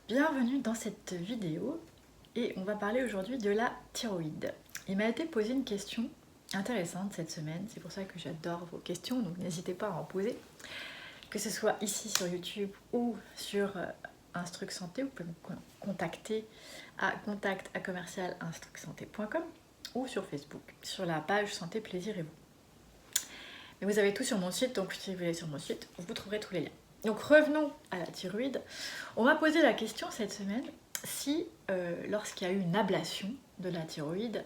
Bienvenue dans cette vidéo et on va parler aujourd'hui de la thyroïde. Il m'a été posé une question intéressante cette semaine, c'est pour ça que j'adore vos questions, donc n'hésitez pas à en poser. Que ce soit ici sur YouTube ou sur Instruc Santé, vous pouvez me contacter à contact@commercialinstrucsanté.com ou sur Facebook, sur la page Santé, Plaisir et vous. Mais vous avez tout sur mon site, donc si vous allez sur mon site, vous trouverez tous les liens. Donc revenons à la thyroïde. On m'a posé la question cette semaine si lorsqu'il y a eu une ablation de la thyroïde,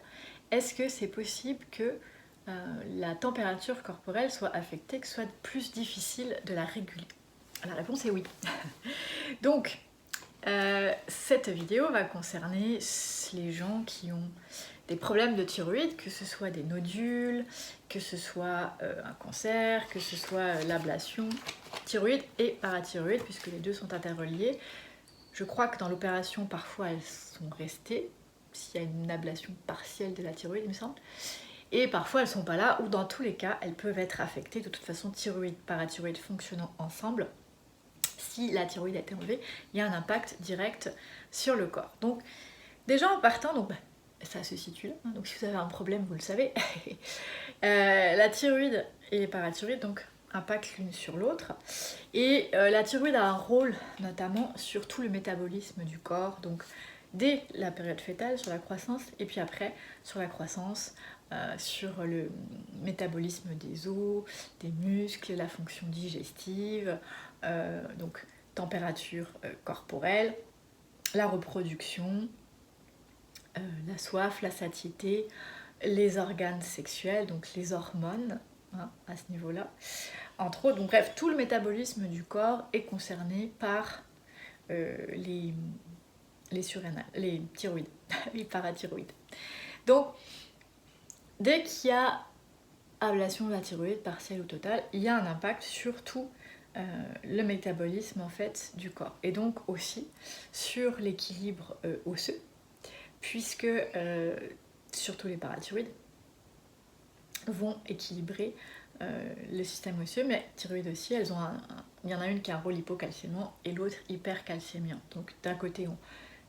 est-ce que c'est possible que la température corporelle soit affectée, que ce soit plus difficile de la réguler? La réponse est oui. Donc cette vidéo va concerner les gens qui ont des problèmes de thyroïde, que ce soit des nodules, que ce soit un cancer, que ce soit l'ablation thyroïde et parathyroïde, puisque les deux sont interreliés. Je crois que dans l'opération, parfois elles sont restées, s'il y a une ablation partielle de la thyroïde, il me semble. Et parfois elles ne sont pas là, ou dans tous les cas, elles peuvent être affectées. De toute façon, thyroïde, parathyroïde fonctionnant ensemble. Si la thyroïde a été enlevée, il y a un impact direct sur le corps. Donc, déjà en partant, donc, ça se situe là, donc si vous avez un problème, vous le savez. La thyroïde et les parathyroïdes donc impactent l'une sur l'autre. Et la thyroïde a un rôle notamment sur tout le métabolisme du corps, donc dès la période fœtale sur la croissance, et puis après sur la croissance, sur le métabolisme des os, des muscles, la fonction digestive, donc température corporelle, la reproduction, la soif, la satiété, les organes sexuels, donc les hormones, hein, à ce niveau-là, entre autres. Donc bref, tout le métabolisme du corps est concerné par les surrénales, les thyroïdes, les parathyroïdes. Donc, dès qu'il y a ablation de la thyroïde, partielle ou totale, il y a un impact sur tout le métabolisme en fait du corps, et donc aussi sur l'équilibre osseux, puisque surtout les parathyroïdes vont équilibrer le système osseux, mais thyroïdes aussi, elles ont il y en a une qui a un rôle hypocalcémiant et l'autre hypercalcémiant. Donc d'un côté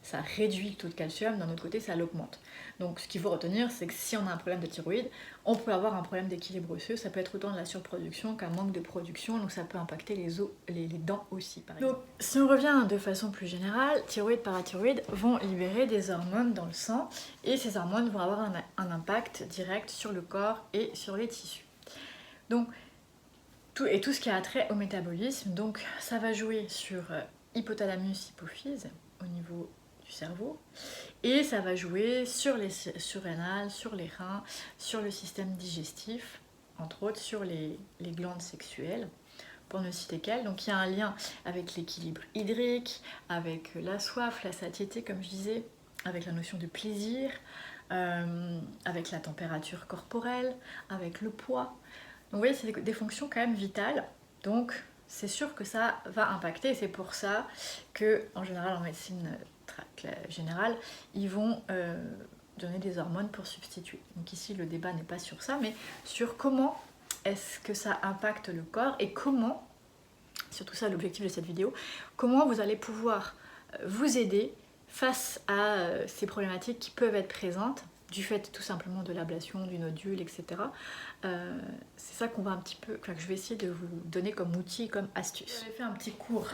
ça réduit le taux de calcium, d'un autre côté ça l'augmente. Donc ce qu'il faut retenir, c'est que si on a un problème de thyroïde, on peut avoir un problème d'équilibre osseux, ça peut être autant de la surproduction qu'un manque de production, donc ça peut impacter les os, les dents aussi par exemple. Donc si on revient de façon plus générale, thyroïde, parathyroïde vont libérer des hormones dans le sang, et ces hormones vont avoir un impact direct sur le corps et sur les tissus. Donc tout ce qui a trait au métabolisme, donc ça va jouer sur hypothalamus, hypophyse au niveau du cerveau, et ça va jouer sur les surrénales, sur les reins, sur le système digestif, entre autres sur les glandes sexuelles, pour ne citer qu'elles. Donc il y a un lien avec l'équilibre hydrique, avec la soif, la satiété comme je disais, avec la notion de plaisir, avec la température corporelle, avec le poids. Donc vous voyez, c'est des fonctions quand même vitales, donc c'est sûr que ça va impacter, et c'est pour ça que en général en médecine générale, ils vont donner des hormones pour substituer. Donc ici le débat n'est pas sur ça, mais sur comment est-ce que ça impacte le corps, et comment, surtout ça l'objectif de cette vidéo, comment vous allez pouvoir vous aider face à ces problématiques qui peuvent être présentes du fait tout simplement de l'ablation, du nodule, etc. C'est ça qu'on va un petit peu, que je vais essayer de vous donner comme outil, comme astuce. J'avais fait un petit cours,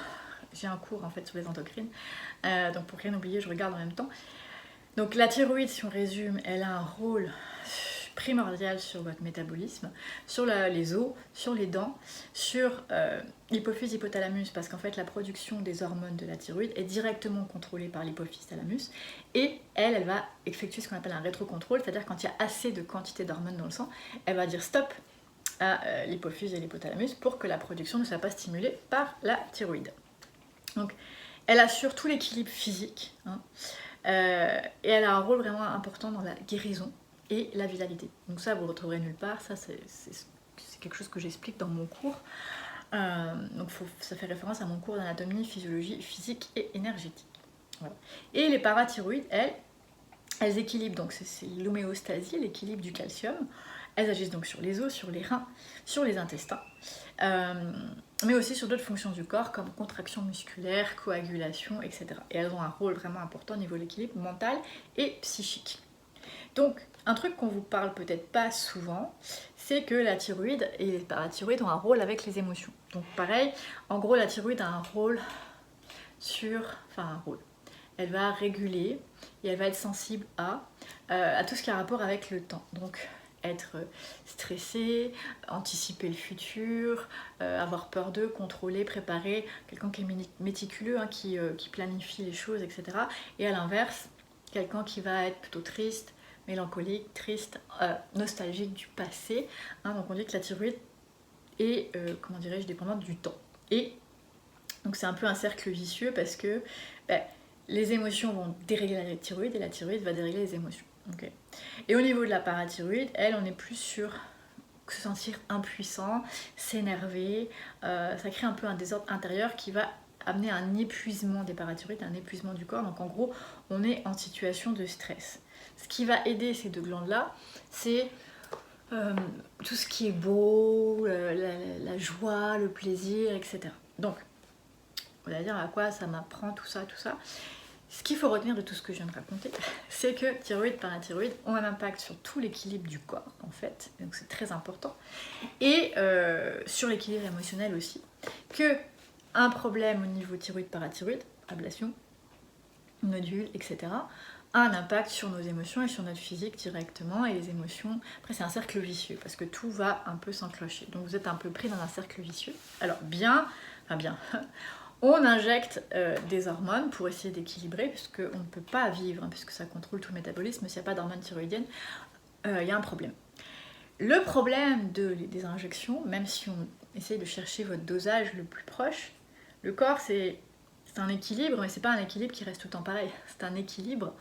j'ai un cours en fait sur les endocrines, donc pour rien oublier, je regarde en même temps. Donc la thyroïde, si on résume, elle a un rôle primordial sur votre métabolisme, sur les os, sur les dents, sur l'hypophyse hypothalamus, parce qu'en fait la production des hormones de la thyroïde est directement contrôlée par l'hypophyse thalamus, et elle va effectuer ce qu'on appelle un rétrocontrôle, c'est-à-dire quand il y a assez de quantité d'hormones dans le sang, elle va dire stop à l'hypophyse et l'hypothalamus pour que la production ne soit pas stimulée par la thyroïde. Donc elle assure tout l'équilibre physique, hein, et elle a un rôle vraiment important dans la guérison et la vitalité. Donc ça, vous ne retrouverez nulle part, ça c'est quelque chose que j'explique dans mon cours. Donc ça fait référence à mon cours d'anatomie, physiologie, physique et énergétique. Voilà. Et les parathyroïdes, elles équilibrent, donc c'est l'homéostasie, l'équilibre du calcium, Elles agissent donc sur les os, sur les reins, sur les intestins, mais aussi sur d'autres fonctions du corps comme contraction musculaire, coagulation, etc. Et elles ont un rôle vraiment important au niveau de l'équilibre mental et psychique. Donc, un truc qu'on vous parle peut-être pas souvent, c'est que la thyroïde et les parathyroïdes ont un rôle avec les émotions. Donc pareil, en gros la thyroïde a un rôle elle va réguler et elle va être sensible à tout ce qui a rapport avec le temps. Donc être stressé, anticiper le futur, avoir peur d'eux, contrôler, préparer, quelqu'un qui est méticuleux, hein, qui planifie les choses, etc. Et à l'inverse, quelqu'un qui va être plutôt triste, mélancolique, triste, nostalgique du passé. Hein, donc on dit que la thyroïde est, dépendante du temps. Et donc c'est un peu un cercle vicieux parce que les émotions vont dérégler la thyroïde et la thyroïde va dérégler les émotions. Okay. Et au niveau de la parathyroïde, elle, on est plus sur se sentir impuissant, s'énerver, ça crée un peu un désordre intérieur qui va amener un épuisement des parathyroïdes, un épuisement du corps. Donc en gros, on est en situation de stress. Ce qui va aider ces deux glandes-là, c'est tout ce qui est beau, la joie, le plaisir, etc. Donc, on va dire à quoi ça m'apprend tout ça, tout ça. Ce qu'il faut retenir de tout ce que je viens de raconter, c'est que thyroïde et parathyroïde ont un impact sur tout l'équilibre du corps, en fait, donc c'est très important, et sur l'équilibre émotionnel aussi, que un problème au niveau thyroïde-parathyroïde, ablation, nodules, etc., a un impact sur nos émotions et sur notre physique directement, et les émotions, après c'est un cercle vicieux, parce que tout va un peu s'enclocher, donc vous êtes un peu pris dans un cercle vicieux. Alors bien, on injecte des hormones pour essayer d'équilibrer, puisqu'on ne peut pas vivre, hein, puisque ça contrôle tout le métabolisme, s'il n'y a pas d'hormones thyroïdiennes, il y a un problème. Le problème des injections, même si on essaye de chercher votre dosage le plus proche, le corps c'est un équilibre, mais c'est pas un équilibre qui reste tout le temps pareil, c'est un équilibre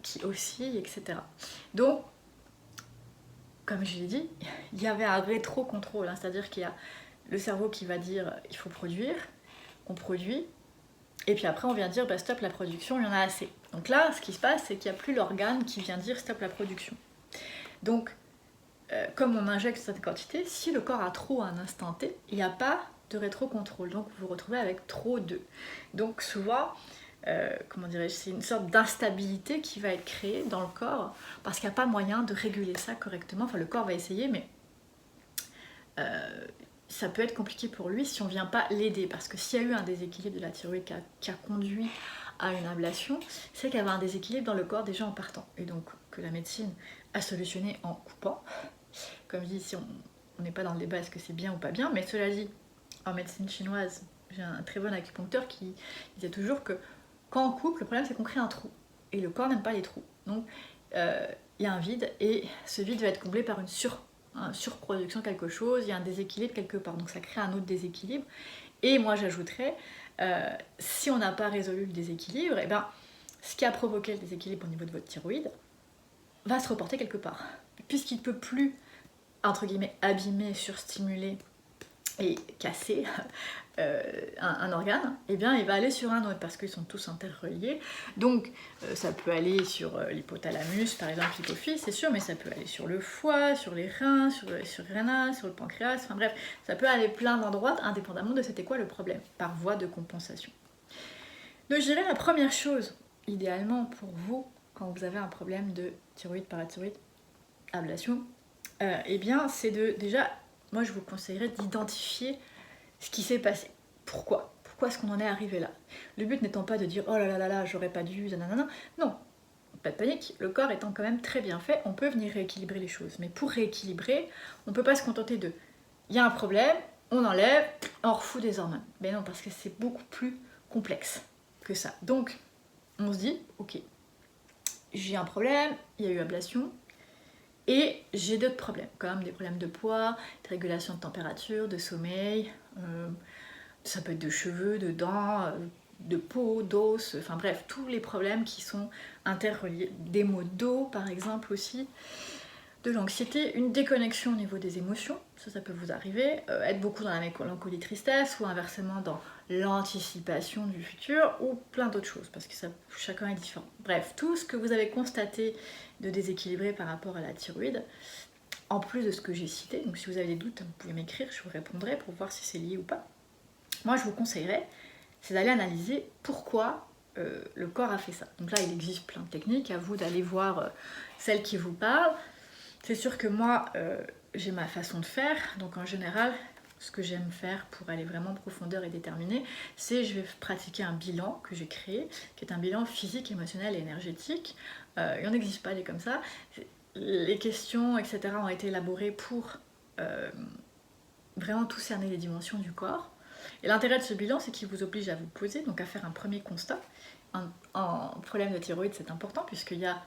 qui oscille, etc. Donc, comme je l'ai dit, il y avait un rétro-contrôle, hein, c'est-à-dire qu'il y a le cerveau qui va dire il faut produire, on produit, et puis après on vient dire bah, stop la production, il y en a assez. Donc là, ce qui se passe, c'est qu'il n'y a plus l'organe qui vient dire stop la production. Donc, comme on injecte cette quantité, si le corps a trop à un instant T, il n'y a pas de rétro-contrôle, donc vous vous retrouvez avec trop d'œufs. Donc souvent, c'est une sorte d'instabilité qui va être créée dans le corps, parce qu'il n'y a pas moyen de réguler ça correctement. Enfin, le corps va essayer, mais ça peut être compliqué pour lui si on ne vient pas l'aider, parce que s'il y a eu un déséquilibre de la thyroïde qui a conduit à une ablation, c'est qu'il y avait un déséquilibre dans le corps déjà en partant, et donc que la médecine a solutionné en coupant. Comme je dis, si on n'est pas dans le débat est-ce que c'est bien ou pas bien, mais cela dit, en médecine chinoise, j'ai un très bon acupuncteur qui disait toujours que quand on coupe, le problème c'est qu'on crée un trou, et le corps n'aime pas les trous, donc il y a un vide, et ce vide va être comblé par une surproduction quelque chose, il y a un déséquilibre quelque part, donc ça crée un autre déséquilibre. Et moi j'ajouterais, si on n'a pas résolu le déséquilibre, et ben, ce qui a provoqué le déséquilibre au niveau de votre thyroïde va se reporter quelque part, puisqu'il ne peut plus, entre guillemets, abîmer, surstimuler et casser un organe, et bien il va aller sur un autre, parce qu'ils sont tous interreliés. Donc ça peut aller sur l'hypothalamus, par exemple l'hypophyse, c'est sûr, mais ça peut aller sur le foie, sur les reins, sur les rénales, sur le pancréas, enfin bref, ça peut aller plein d'endroits, indépendamment de c'était quoi le problème, par voie de compensation. Donc je dirais la première chose, idéalement pour vous, quand vous avez un problème de thyroïde, parathyroïde, ablation, eh bien c'est déjà, moi je vous conseillerais d'identifier ce qui s'est passé. Pourquoi est-ce qu'on en est arrivé là? Le but n'étant pas de dire oh là là là là, j'aurais pas dû, nanana. Non, pas de panique, le corps étant quand même très bien fait, on peut venir rééquilibrer les choses. Mais pour rééquilibrer, on peut pas se contenter de il y a un problème, on enlève, on refout des hormones. Mais non, parce que c'est beaucoup plus complexe que ça. Donc, on se dit ok, j'ai un problème, il y a eu ablation, et j'ai d'autres problèmes, comme des problèmes de poids, de régulation de température, de sommeil, ça peut être de cheveux, de dents, de peau, d'os, enfin bref, tous les problèmes qui sont interreliés. Des maux de dos par exemple aussi, de l'anxiété, une déconnexion au niveau des émotions, ça peut vous arriver, être beaucoup dans la mélancolie tristesse ou inversement dans l'anticipation du futur ou plein d'autres choses, parce que chacun est différent. Bref, tout ce que vous avez constaté de déséquilibré par rapport à la thyroïde, en plus de ce que j'ai cité. Donc si vous avez des doutes, vous pouvez m'écrire, je vous répondrai pour voir si c'est lié ou pas. Moi, je vous conseillerais, c'est d'aller analyser pourquoi le corps a fait ça. Donc là, il existe plein de techniques, à vous d'aller voir celle qui vous parle. C'est sûr que moi, j'ai ma façon de faire, donc en général, ce que j'aime faire pour aller vraiment en profondeur et déterminer, c'est je vais pratiquer un bilan que j'ai créé, qui est un bilan physique, émotionnel et énergétique. Il n'en existe pas des comme ça. Les questions, etc. ont été élaborées pour vraiment tout cerner les dimensions du corps. Et l'intérêt de ce bilan, c'est qu'il vous oblige à vous poser, donc à faire un premier constat. Un problème de thyroïde, c'est important, puisqu'il y a,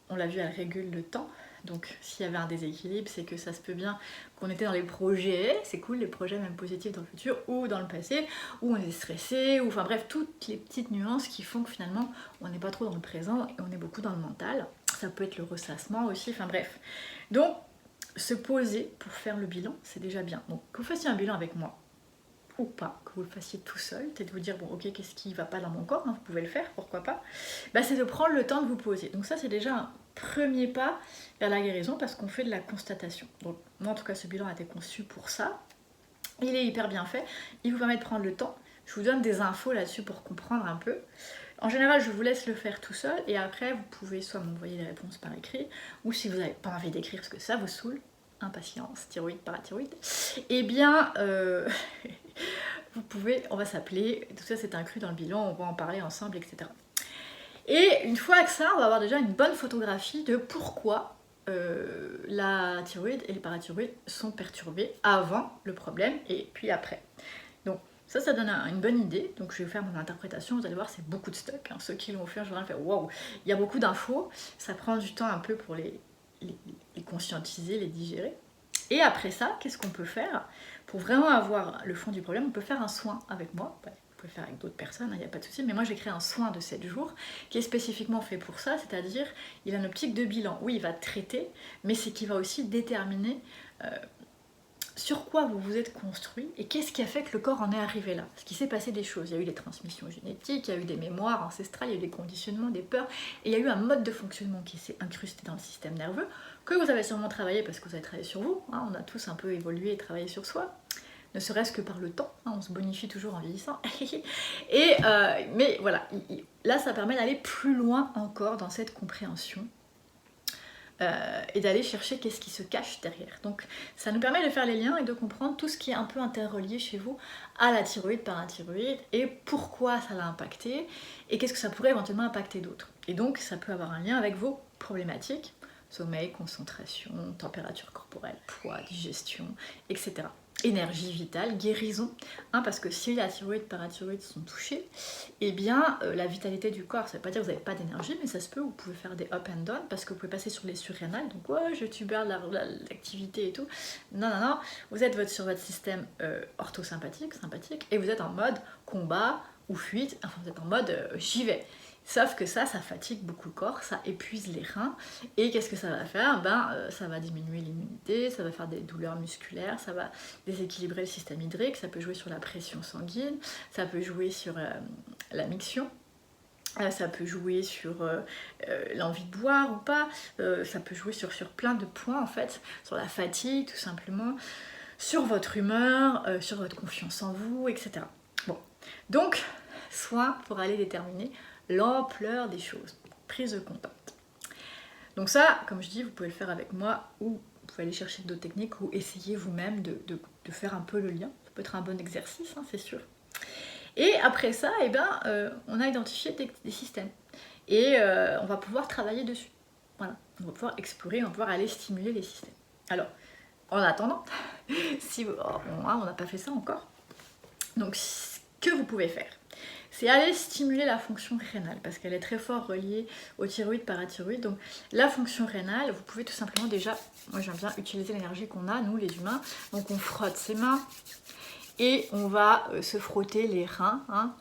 on l'a vu, elle régule le temps. Donc s'il y avait un déséquilibre, c'est que ça se peut bien qu'on était dans les projets, c'est cool, les projets même positifs dans le futur, ou dans le passé, où on est stressé, ou enfin bref, toutes les petites nuances qui font que finalement, on n'est pas trop dans le présent et on est beaucoup dans le mental. Ça peut être le ressassement aussi, enfin bref. Donc, se poser pour faire le bilan, c'est déjà bien. Donc que vous fassiez un bilan avec moi, ou pas, que vous le fassiez tout seul, peut-être vous dire, bon ok, qu'est-ce qui va pas dans mon corps, hein, vous pouvez le faire, pourquoi pas, bah, c'est de prendre le temps de vous poser. Donc ça, c'est déjà un premier pas vers la guérison, parce qu'on fait de la constatation. Donc moi, en tout cas, ce bilan a été conçu pour ça. Il est hyper bien fait, il vous permet de prendre le temps. Je vous donne des infos là-dessus pour comprendre un peu. En général, je vous laisse le faire tout seul, et après, vous pouvez soit m'envoyer les réponses par écrit, ou si vous n'avez pas envie d'écrire parce que ça vous saoule, impatience, thyroïde, parathyroïde, eh bien, vous pouvez, on va s'appeler, tout ça c'est inclus dans le bilan, on va en parler ensemble, etc. Et une fois que ça, on va avoir déjà une bonne photographie de pourquoi la thyroïde et les parathyroïdes sont perturbés avant le problème et puis après. Donc ça donne une bonne idée. Donc je vais faire mon interprétation, vous allez voir, c'est beaucoup de stock. Hein. Ceux qui l'ont fait, je vais faire waouh, il y a beaucoup d'infos, ça prend du temps un peu pour les conscientiser, les digérer. Et après ça, qu'est-ce qu'on peut faire pour vraiment avoir le fond du problème? On peut faire un soin avec moi. Vous pouvez le faire avec d'autres personnes, il n'y a pas de souci. Mais moi, j'ai créé un soin de 7 jours qui est spécifiquement fait pour ça. C'est-à-dire, il a une optique de bilan. Oui, il va traiter, mais c'est qu'il va aussi déterminer sur quoi vous vous êtes construit et qu'est-ce qui a fait que le corps en est arrivé là. Parce qu'il s'est passé des choses. Il y a eu des transmissions génétiques, il y a eu des mémoires ancestrales, il y a eu des conditionnements, des peurs, et il y a eu un mode de fonctionnement qui s'est incrusté dans le système nerveux, que vous avez sûrement travaillé parce que vous avez travaillé sur vous. Hein, on a tous un peu évolué et travaillé sur soi. Ne serait-ce que par le temps, hein, on se bonifie toujours en vieillissant. Mais voilà, là ça permet d'aller plus loin encore dans cette compréhension. Et d'aller chercher qu'est-ce qui se cache derrière. Donc ça nous permet de faire les liens et de comprendre tout ce qui est un peu interrelié chez vous à la thyroïde, parathyroïde, et pourquoi ça l'a impacté, et qu'est-ce que ça pourrait éventuellement impacter d'autres. Et donc ça peut avoir un lien avec vos problématiques, sommeil, concentration, température corporelle, poids, digestion, etc. Énergie vitale, guérison, hein, parce que si la thyroïde et parathyroïde sont touchées, eh bien la vitalité du corps, ça ne veut pas dire que vous n'avez pas d'énergie, mais ça se peut, vous pouvez faire des up and down, parce que vous pouvez passer sur les surrénales, donc ouais, je tubère l'activité et tout. Non, non, non, vous êtes sur votre système orthosympathique, sympathique, et vous êtes en mode combat ou fuite, enfin vous êtes en mode j'y vais. Sauf que ça fatigue beaucoup le corps, ça épuise les reins, et qu'est-ce que ça va faire? Ça va diminuer l'immunité, ça va faire des douleurs musculaires, ça va déséquilibrer le système hydrique, ça peut jouer sur la pression sanguine, ça peut jouer sur la miction, ça peut jouer sur l'envie de boire ou pas, ça peut jouer sur plein de points en fait, sur la fatigue tout simplement, sur votre humeur, sur votre confiance en vous, etc. Bon, donc, soin pour aller déterminer l'ampleur des choses, prise de contact. Donc ça, comme je dis, vous pouvez le faire avec moi ou vous pouvez aller chercher d'autres techniques ou essayer vous-même de faire un peu le lien. Ça peut être un bon exercice, hein, c'est sûr. Et après ça, eh ben, on a identifié des systèmes et on va pouvoir travailler dessus. Voilà, on va pouvoir explorer, on va pouvoir aller stimuler les systèmes. Alors, en attendant, si on n'a pas fait ça encore, donc ce que vous pouvez faire, c'est aller stimuler la fonction rénale, parce qu'elle est très fort reliée au thyroïde, parathyroïde. Donc la fonction rénale, vous pouvez tout simplement déjà, moi j'aime bien utiliser l'énergie qu'on a, nous les humains, donc on frotte ses mains, et on va se frotter les reins, hein,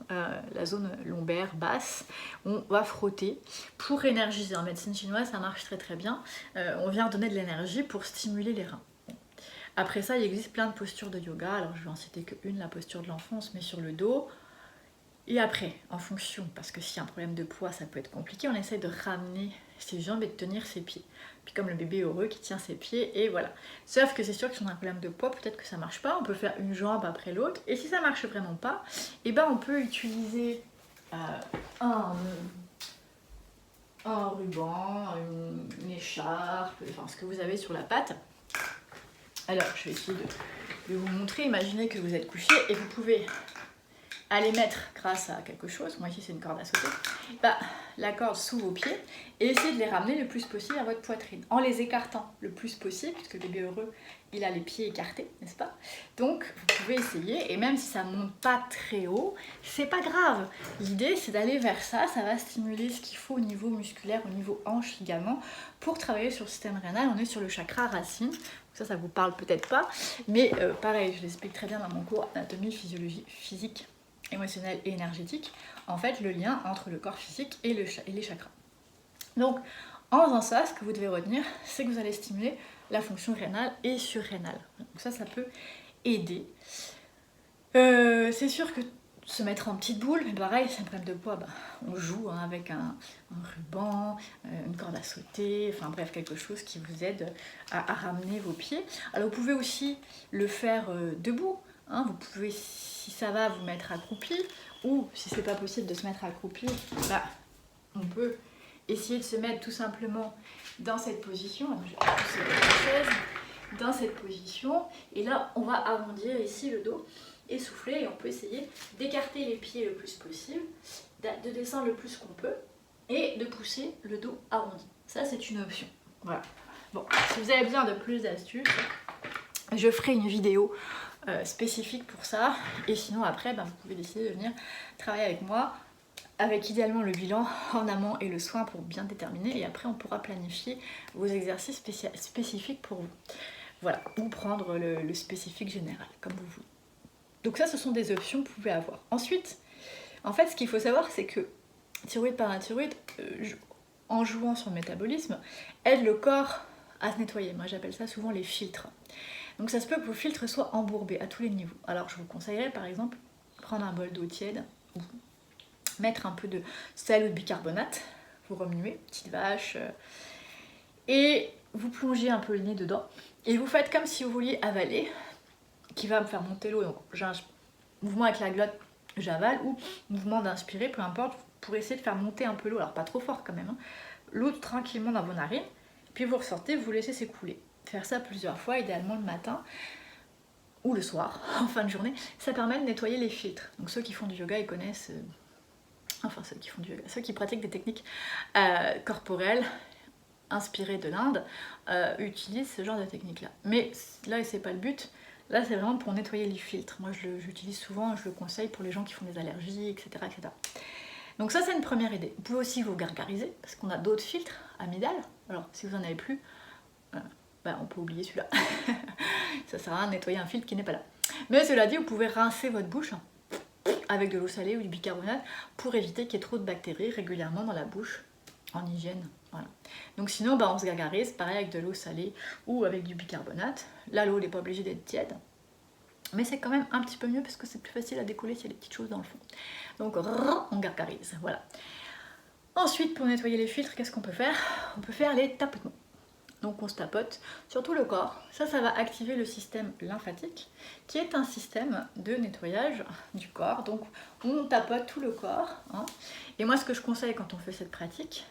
la zone lombaire basse, on va frotter pour énergiser. En médecine chinoise, ça marche très très bien, on vient donner de l'énergie pour stimuler les reins. Après ça, il existe plein de postures de yoga, alors je vais en citer qu'une, la posture de l'enfance, mais sur le dos. Et après, en fonction, parce que s'il y a un problème de poids, ça peut être compliqué, on essaie de ramener ses jambes et de tenir ses pieds. Puis comme le bébé heureux qui tient ses pieds, et voilà. Sauf que c'est sûr que si on a un problème de poids, peut-être que ça marche pas, on peut faire une jambe après l'autre. Et si ça marche vraiment pas, et ben on peut utiliser un ruban, une écharpe, enfin ce que vous avez sur la patte. Alors, je vais essayer de vous montrer. Imaginez que vous êtes couché et vous pouvez aller mettre, grâce à quelque chose, moi ici c'est une corde à sauter, la corde sous vos pieds et essayez de les ramener le plus possible à votre poitrine, en les écartant le plus possible, puisque le bébé heureux, il a les pieds écartés, n'est-ce pas? Donc, vous pouvez essayer, et même si ça ne monte pas très haut, c'est pas grave. L'idée, c'est d'aller vers ça, ça va stimuler ce qu'il faut au niveau musculaire, au niveau hanche également, pour travailler sur le système rénal. On est sur le chakra racine, ça vous parle peut-être pas, mais pareil, je l'explique très bien dans mon cours Anatomie, Physiologie, Physique, émotionnelle et énergétique, en fait le lien entre le corps physique et les chakras. Donc en faisant ça, ce que vous devez retenir, c'est que vous allez stimuler la fonction rénale et surrénale. Donc ça peut aider. C'est sûr que se mettre en petite boule, mais pareil, c'est un problème de poids, on joue avec un ruban, une corde à sauter, enfin bref, quelque chose qui vous aide à ramener vos pieds. Alors vous pouvez aussi le faire debout, hein, vous pouvez, si ça va, vous mettre accroupi, ou si c'est pas possible de se mettre accroupi, on peut essayer de se mettre tout simplement dans cette position. Alors, je vais pousser la chaise, dans cette position, et là on va arrondir ici le dos et souffler, et on peut essayer d'écarter les pieds le plus possible, de descendre le plus qu'on peut et de pousser le dos arrondi. Ça c'est une option. Voilà. Bon, si vous avez besoin de plus d'astuces, je ferai une vidéo spécifique pour ça, et sinon après vous pouvez décider de venir travailler avec moi, avec idéalement le bilan en amont et le soin pour bien déterminer, et après on pourra planifier vos exercices spécifiques pour vous. Voilà, ou prendre le spécifique général, comme vous voulez. Donc ça, ce sont des options que vous pouvez avoir. Ensuite, en fait, ce qu'il faut savoir, c'est que thyroïde, parathyroïde, en jouant sur le métabolisme, aide le corps à se nettoyer. Moi, j'appelle ça souvent les filtres. Donc ça se peut que vos filtres soient embourbés à tous les niveaux. Alors, je vous conseillerais, par exemple, prendre un bol d'eau tiède, ou mettre un peu de sel ou de bicarbonate, vous remuez, petite vache, et vous plongez un peu le nez dedans, et vous faites comme si vous vouliez avaler, qui va me faire monter l'eau. Donc j'ai un mouvement avec la glotte, j'avale, ou mouvement d'inspirer, peu importe, pour essayer de faire monter un peu l'eau, alors pas trop fort quand même, hein. L'eau tranquillement dans vos narines, puis vous ressortez, vous laissez s'écouler. Faire ça plusieurs fois, idéalement le matin ou le soir, en fin de journée, ça permet de nettoyer les filtres. Donc ceux qui font du yoga, ils connaissent, enfin ceux qui font du yoga, ceux qui pratiquent des techniques corporelles, inspirées de l'Inde, utilisent ce genre de technique-là. Mais là, c'est pas le but. Là, c'est vraiment pour nettoyer les filtres. Moi, j'utilise souvent, je le conseille pour les gens qui font des allergies, etc. etc. Donc ça, c'est une première idée. Vous pouvez aussi vous gargariser, parce qu'on a d'autres filtres, amygdale. Alors, si vous n'en avez plus, on peut oublier celui-là. Ça sert à rien de nettoyer un filtre qui n'est pas là. Mais cela dit, vous pouvez rincer votre bouche avec de l'eau salée ou du bicarbonate pour éviter qu'il y ait trop de bactéries régulièrement dans la bouche, en hygiène. Voilà. Donc sinon, on se gargarise, pareil avec de l'eau salée ou avec du bicarbonate. Là, l'eau n'est pas obligée d'être tiède, mais c'est quand même un petit peu mieux parce que c'est plus facile à décoller s'il y a des petites choses dans le fond. Donc, on gargarise, voilà. Ensuite, pour nettoyer les filtres, qu'est-ce qu'on peut faire? On peut faire les tapotements. Donc on se tapote sur tout le corps. Ça va activer le système lymphatique, qui est un système de nettoyage du corps. Donc on tapote tout le corps, hein. Et moi, ce que je conseille quand on fait cette pratique,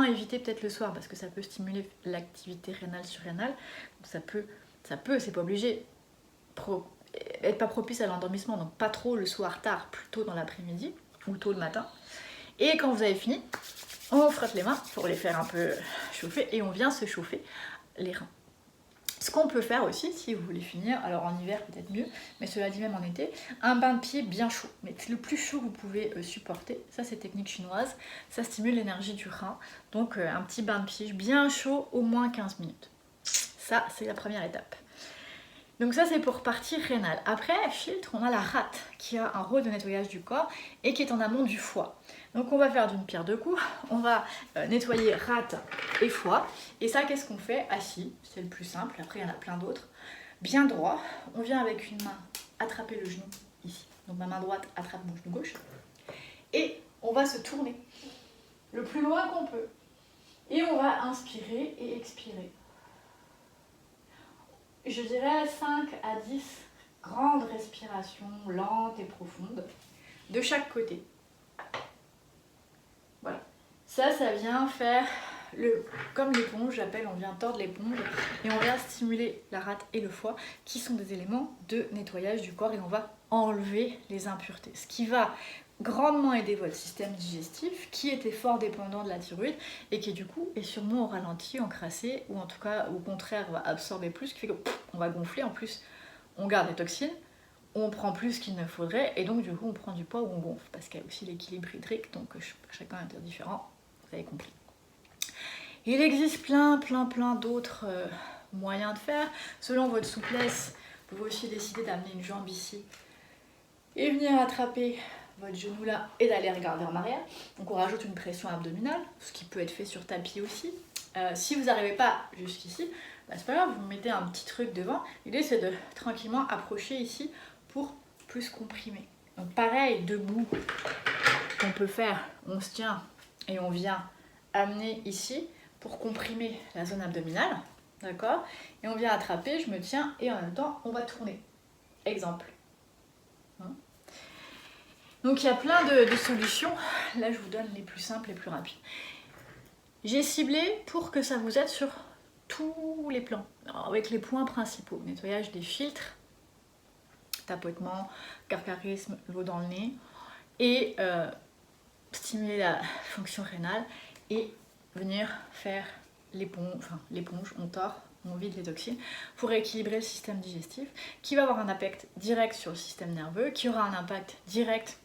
éviter peut-être le soir parce que ça peut stimuler l'activité rénale surrénale. Ça peut, c'est pas obligé, être pas propice à l'endormissement, donc pas trop le soir tard, plutôt dans l'après-midi ou tôt le matin. Et quand vous avez fini, on frotte les mains pour les faire un peu chauffer et on vient se chauffer les reins. Ce qu'on peut faire aussi, si vous voulez finir, alors en hiver peut-être mieux, mais cela dit même en été, un bain de pied bien chaud. Mais le plus chaud que vous pouvez supporter, ça c'est technique chinoise, ça stimule l'énergie du rein. Donc un petit bain de pied bien chaud, au moins 15 minutes. Ça, c'est la première étape. Donc ça c'est pour partie rénale. Après, filtre, on a la rate qui a un rôle de nettoyage du corps et qui est en amont du foie. Donc on va faire d'une pierre deux coups, on va nettoyer rate et foie. Et ça, qu'est-ce qu'on fait? Assis, c'est le plus simple, après il y en a plein d'autres. Bien droit, on vient avec une main attraper le genou ici. Donc ma main droite attrape mon genou gauche. Et on va se tourner le plus loin qu'on peut. Et on va inspirer et expirer. Je dirais 5 à 10 grandes respirations lentes et profondes de chaque côté. Voilà. Ça vient faire comme l'éponge, j'appelle, on vient tordre l'éponge et on vient stimuler la rate et le foie qui sont des éléments de nettoyage du corps et on va enlever les impuretés. Ce qui va grandement aider votre système digestif qui était fort dépendant de la thyroïde et qui du coup est sûrement au ralenti, encrassé ou en tout cas au contraire va absorber plus, ce qui fait qu'on va gonfler. En plus on garde les toxines, on prend plus qu'il ne faudrait et donc du coup on prend du poids ou on gonfle parce qu'il y a aussi l'équilibre hydrique, donc chacun est différent, vous avez compris. Il existe plein d'autres moyens de faire. Selon votre souplesse, vous pouvez aussi décider d'amener une jambe ici et venir attraper votre genou là et d'aller regarder en arrière. Donc on rajoute une pression abdominale, ce qui peut être fait sur tapis aussi. Si vous n'arrivez pas jusqu'ici, bah c'est pas grave, vous mettez un petit truc devant. L'idée c'est de tranquillement approcher ici pour plus comprimer. Donc pareil, debout, on peut faire, on se tient et on vient amener ici pour comprimer la zone abdominale, d'accord? Et on vient attraper, je me tiens et en même temps on va tourner. Exemple. Donc il y a plein de solutions. Là je vous donne les plus simples, les plus rapides. J'ai ciblé pour que ça vous aide sur tous les plans. Alors, avec les points principaux. Nettoyage des filtres, tapotement, gargarisme, l'eau dans le nez. Et stimuler la fonction rénale. Et venir faire l'éponge, on tord, on vide les toxines pour rééquilibrer le système digestif qui va avoir un impact direct sur le système nerveux, qui aura un impact direct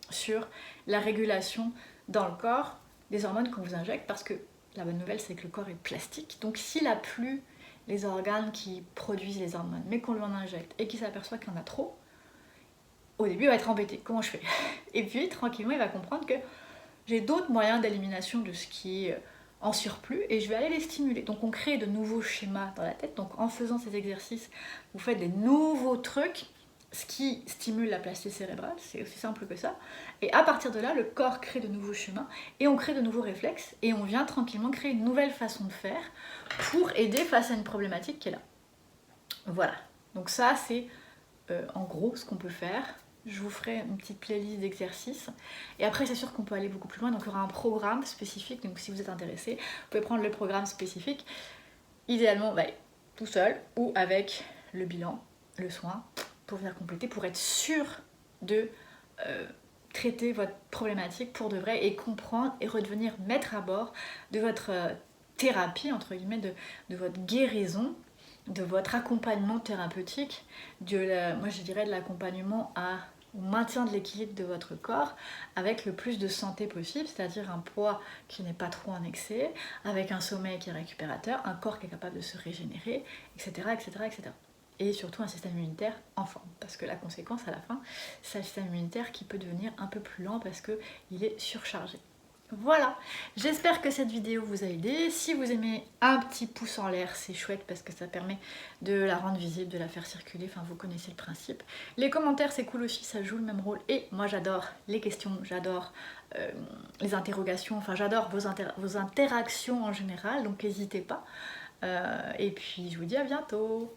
sur la régulation dans le corps des hormones qu'on vous injecte parce que la bonne nouvelle c'est que le corps est plastique, donc s'il n'a plus les organes qui produisent les hormones mais qu'on lui en injecte et qu'il s'aperçoit qu'il y en a trop, au début il va être embêté, comment je fais? Et puis tranquillement il va comprendre que j'ai d'autres moyens d'élimination de ce qui est en surplus et je vais aller les stimuler. Donc on crée de nouveaux schémas dans la tête. Donc en faisant ces exercices, vous faites des nouveaux trucs, ce qui stimule la plasticité cérébrale, c'est aussi simple que ça. Et à partir de là, le corps crée de nouveaux schémas et on crée de nouveaux réflexes et on vient tranquillement créer une nouvelle façon de faire pour aider face à une problématique qui est là. Voilà. Donc ça, c'est en gros ce qu'on peut faire. Je vous ferai une petite playlist d'exercices et après c'est sûr qu'on peut aller beaucoup plus loin, donc il y aura un programme spécifique, donc si vous êtes intéressé vous pouvez prendre le programme spécifique idéalement tout seul ou avec le bilan, le soin pour venir compléter, pour être sûr de traiter votre problématique pour de vrai et comprendre et redevenir maître à bord de votre thérapie entre guillemets, de votre guérison, de votre accompagnement thérapeutique, moi je dirais de l'accompagnement au maintien de l'équilibre de votre corps avec le plus de santé possible, c'est-à-dire un poids qui n'est pas trop en excès, avec un sommeil qui est récupérateur, un corps qui est capable de se régénérer, etc. Et surtout un système immunitaire en forme, parce que la conséquence à la fin, c'est un système immunitaire qui peut devenir un peu plus lent parce qu'il est surchargé. Voilà, j'espère que cette vidéo vous a aidé. Si vous aimez un petit pouce en l'air, c'est chouette parce que ça permet de la rendre visible, de la faire circuler, enfin vous connaissez le principe. Les commentaires c'est cool aussi, ça joue le même rôle et moi j'adore les questions, j'adore les interrogations, enfin j'adore vos interactions en général, donc n'hésitez pas. Et puis je vous dis à bientôt.